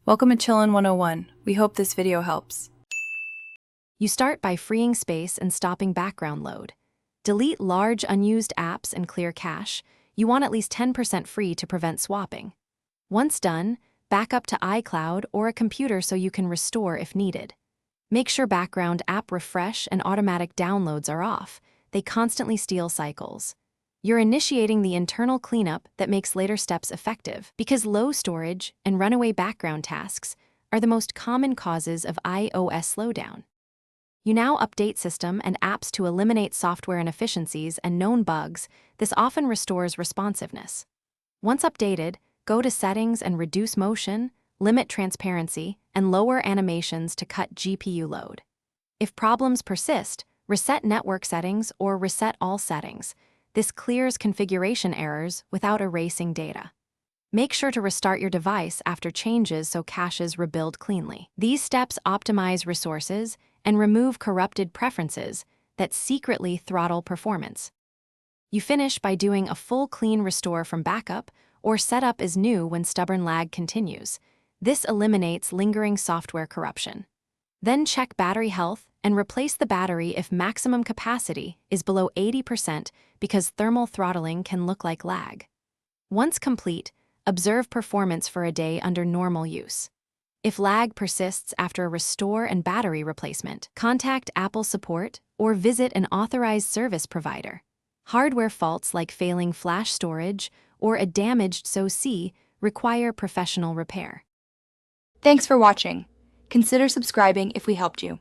Welcome to Chillin' 101. We hope this video helps. You start by freeing space and stopping background load. Delete large unused apps and clear cache. You want at least 10% free to prevent swapping. Once done, back up to iCloud or a computer so you can restore if needed. Make sure background app refresh and automatic downloads are off. They constantly steal cycles. You're initiating the internal cleanup that makes later steps effective, because low storage and runaway background tasks are the most common causes of iOS slowdown. You now update system and apps to eliminate software inefficiencies and known bugs. This often restores responsiveness. Once updated, go to Settings and reduce motion, limit transparency, and lower animations to cut GPU load. If problems persist, reset network settings or reset all settings. This clears configuration errors without erasing data. Make sure to restart your device after changes so caches rebuild cleanly. These steps optimize resources and remove corrupted preferences that secretly throttle performance. You finish by doing a full clean restore from backup or set up as new when stubborn lag continues. This eliminates lingering software corruption. Then check battery health and replace the battery if maximum capacity is below 80%, because thermal throttling can look like lag. Once complete, observe performance for a day under normal use. If lag persists after a restore and battery replacement, contact Apple support or visit an authorized service provider. Hardware faults like failing flash storage or a damaged SoC require professional repair. Thanks for watching. Consider subscribing if we helped you.